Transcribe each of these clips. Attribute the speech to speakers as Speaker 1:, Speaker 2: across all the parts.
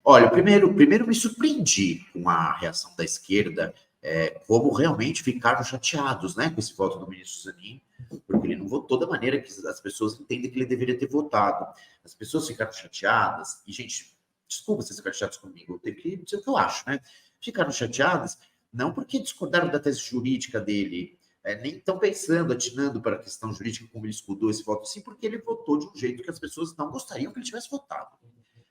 Speaker 1: Olha, primeiro me surpreendi com a reação da esquerda, como realmente ficaram chateados, né, com esse voto do ministro Zanin, porque ele não votou da maneira que as pessoas entendem que ele deveria ter votado. As pessoas ficaram chateadas, e, gente, desculpa vocês ficarem chateados comigo, eu tenho que dizer o que eu acho, né? Ficaram chateadas não porque discordaram da tese jurídica dele, nem estão pensando, atinando para a questão jurídica como ele escudou esse voto, sim, porque ele votou de um jeito que as pessoas não gostariam que ele tivesse votado.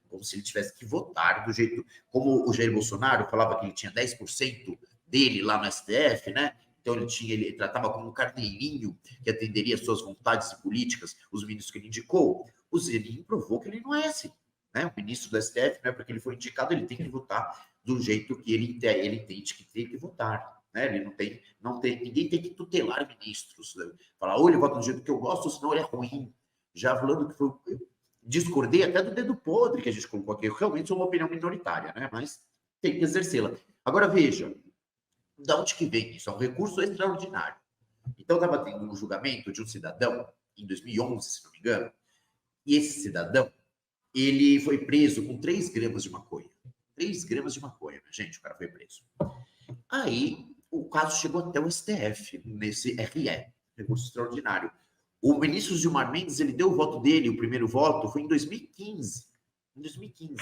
Speaker 1: Como se ele tivesse que votar do jeito... Como o Jair Bolsonaro falava que ele tinha 10% dele lá no STF, né? Então ele tratava como um carneirinho que atenderia às suas vontades políticas, os ministros que ele indicou. O Zanin provou que ele não é assim. Né? O ministro do STF, né, porque ele foi indicado, ele tem que votar do jeito que ele entende que tem que votar. Né? Ele ninguém tem que tutelar ministros. Né? Falar, ou ele vota do jeito que eu gosto, ou senão ele é ruim. Já falando que foi... Discordei até do dedo podre que a gente colocou aqui. Eu realmente sou uma opinião minoritária, né? Mas tem que exercê-la. Agora, veja, de onde que vem isso? É um recurso extraordinário. Então, estava tendo um julgamento de um cidadão, em 2011, se não me engano, e esse cidadão, ele foi preso com 3 gramas de maconha. 3 gramas de maconha, gente, o cara foi preso. Aí, o caso chegou até o STF, nesse RE, recurso extraordinário. O ministro Gilmar Mendes, ele deu o voto dele, o primeiro voto, foi em 2015. Em 2015.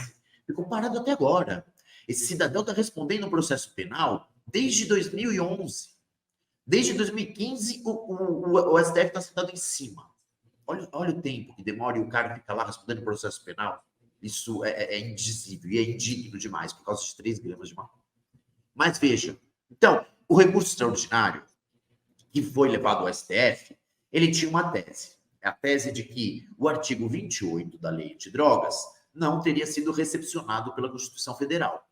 Speaker 1: Ficou parado até agora. Esse cidadão está respondendo um processo penal desde 2011. Desde 2015, o STF está sentado em cima. Olha o tempo que demora e o cara fica lá respondendo processo penal. Isso é indizível e é indigno demais, por causa de 3 gramas de maconha. Mas veja, então, o recurso extraordinário que foi levado ao STF, ele tinha uma tese. A tese de que o artigo 28 da Lei de Drogas não teria sido recepcionado pela Constituição Federal.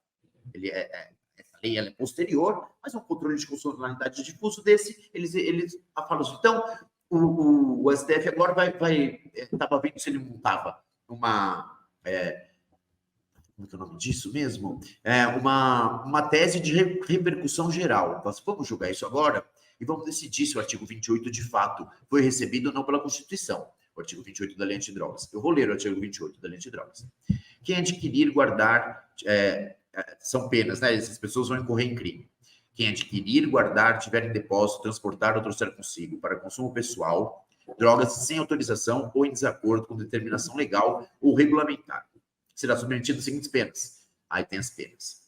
Speaker 1: Essa lei é posterior, mas um controle de constitucionalidade difuso desse, eles falam assim. Então, o STF agora estava vendo se ele montava uma... como é o nome disso mesmo? Uma tese de repercussão geral. Nós vamos julgar isso agora e vamos decidir se o artigo 28, de fato, foi recebido ou não pela Constituição. O artigo 28 da Lei Antidrogas. Eu vou ler o artigo 28 da Lei Antidrogas. Quem adquirir, guardar... são penas, né? Essas pessoas vão incorrer em crime. Quem adquirir, guardar, tiver em depósito, transportar ou trouxer consigo para consumo pessoal, drogas sem autorização ou em desacordo com determinação legal ou regulamentar, será submetido às seguintes penas. Aí tem as penas.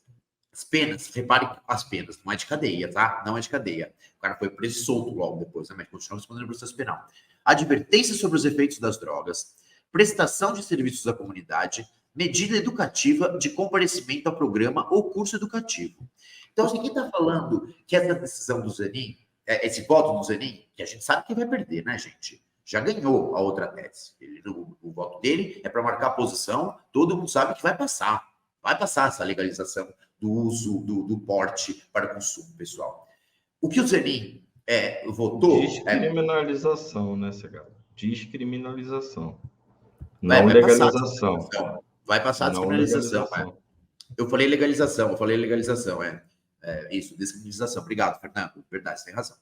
Speaker 1: As penas, repare as penas, não é de cadeia, tá? Não é de cadeia. O cara foi preso e solto logo depois, né? Mas continua respondendo o processo penal. Advertência sobre os efeitos das drogas, prestação de serviços à comunidade, medida educativa de comparecimento ao programa ou curso educativo. Então, assim, quem está falando que essa decisão do Zanin, esse voto do Zanin, que a gente sabe que vai perder, né, gente? Já ganhou a outra tese. O voto dele é para marcar a posição, todo mundo sabe que vai passar. Vai passar essa legalização do uso do porte para consumo pessoal. O que o Zanin votou...
Speaker 2: Descriminalização, né, Cegado? Descriminalização. Não legalização.
Speaker 1: Vai passar a descriminalização. Eu falei legalização, isso, descriminalização. Obrigado, Fernando. Verdade, você tem razão.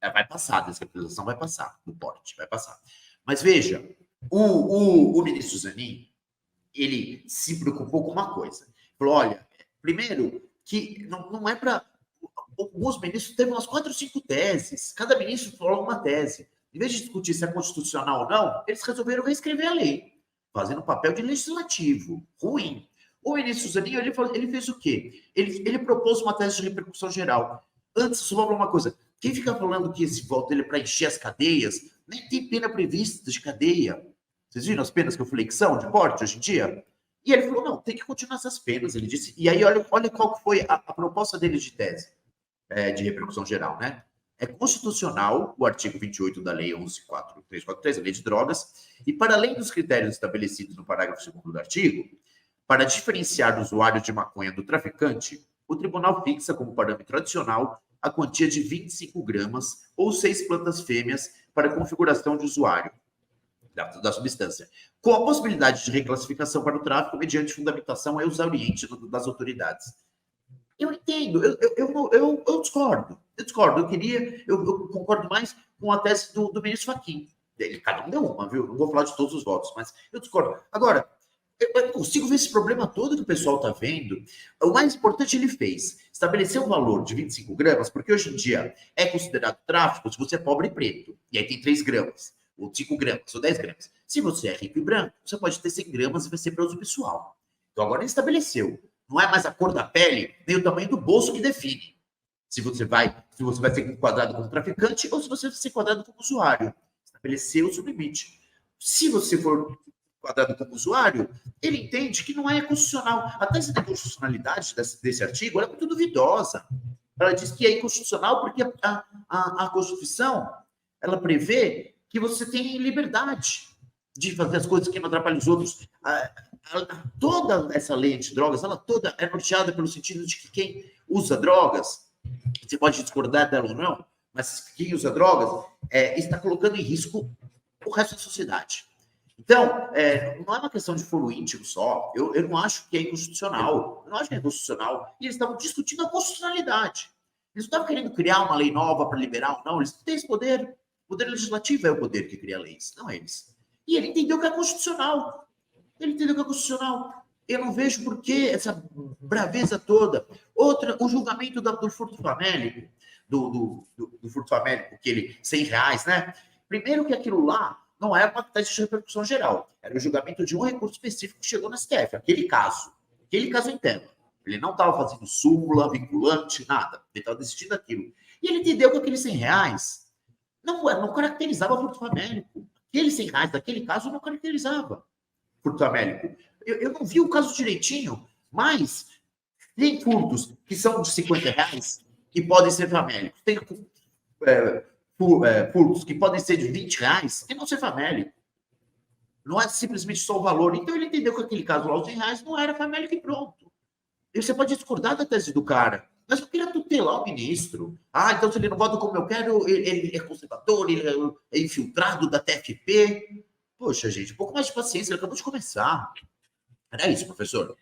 Speaker 1: Vai passar, a descriminalização vai passar, no porte, vai passar. Mas veja, o ministro Zanin, ele se preocupou com uma coisa. Falou, olha, primeiro, que não é para... Alguns ministros teve umas 4 ou 5 teses. Cada ministro falou uma tese. Em vez de discutir se é constitucional ou não, eles resolveram reescrever a lei, fazendo o papel de legislativo. Ruim. O ministro Zanin, ele fez o quê? Ele propôs uma tese de repercussão geral. Antes, só vou falar uma coisa. Quem fica falando que esse voto dele é para encher as cadeias, nem tem pena prevista de cadeia. Vocês viram as penas que eu falei que são de porte hoje em dia? E ele falou, não, tem que continuar essas penas, ele disse. E aí, olha qual foi a proposta dele de tese de repercussão geral, né? É constitucional o artigo 28 da Lei 11.4.343, a Lei de Drogas, e para além dos critérios estabelecidos no parágrafo 2º do artigo, para diferenciar o usuário de maconha do traficante, o tribunal fixa como parâmetro adicional a quantia de 25 gramas ou 6 plantas fêmeas para configuração de usuário da substância, com a possibilidade de reclassificação para o tráfico mediante fundamentação exauriente das autoridades. Eu entendo, eu discordo. Eu concordo mais com a tese do ministro Fachin. Cada um deu uma, viu? Não vou falar de todos os votos, mas eu discordo. Agora, Eu consigo ver esse problema todo que o pessoal está vendo. O mais importante ele fez, estabeleceu um valor de 25 gramas, porque hoje em dia é considerado tráfico se você é pobre e preto. E aí tem 3 gramas, ou 5 gramas, ou 10 gramas. Se você é rico e branco, você pode ter 100 gramas e vai ser para uso pessoal. Então agora ele estabeleceu. Não é mais a cor da pele, nem o tamanho do bolso que define se você vai ser enquadrado como traficante ou se você vai ser enquadrado como usuário. Estabeleceu o seu limite. Se você for enquadrado como usuário, ele entende que não é constitucional. A tese da constitucionalidade desse artigo é muito duvidosa. Ela diz que é inconstitucional porque a Constituição ela prevê que você tem liberdade de fazer as coisas que não atrapalham os outros. Toda essa lei de drogas, ela toda é norteada pelo sentido de que quem usa drogas, você pode discordar dela ou não, mas quem usa drogas está colocando em risco o resto da sociedade. Então, não é uma questão de foro íntimo só. Eu não acho que é inconstitucional. Eu não acho que é inconstitucional. E eles estavam discutindo a constitucionalidade. Eles não estavam querendo criar uma lei nova para liberar ou não. Eles têm esse poder. O poder legislativo é o poder que cria leis, não eles. E ele entendeu que é constitucional. Ele entendeu que é constitucional. Eu não vejo por que essa braveza toda. Outra, o julgamento do furto famélico, do furto famélico, aquele R$100, né? Primeiro que aquilo lá não era uma tese de repercussão geral. Era o julgamento de um recurso específico que chegou na STF, aquele caso interno. Ele não estava fazendo súmula, vinculante, nada. Ele estava decidindo aquilo. E ele entendeu que aqueles R$100 não caracterizava furto famélico. Aqueles R$100 daquele caso não caracterizava furto famélico. Eu não vi o caso direitinho, mas tem furtos que são de R$50 que podem ser famélicos. Tem furtos que podem ser de R$20 e não ser famélico. Não é simplesmente só o valor. Então ele entendeu que aquele caso lá, os R$100, não era famélico e pronto. E você pode discordar da tese do cara, mas eu queria tutelar o ministro. Então se ele não vota como eu quero, ele é conservador, ele é infiltrado da TFP. Poxa, gente, um pouco mais de paciência, ele acabou de começar. Era isso, professor.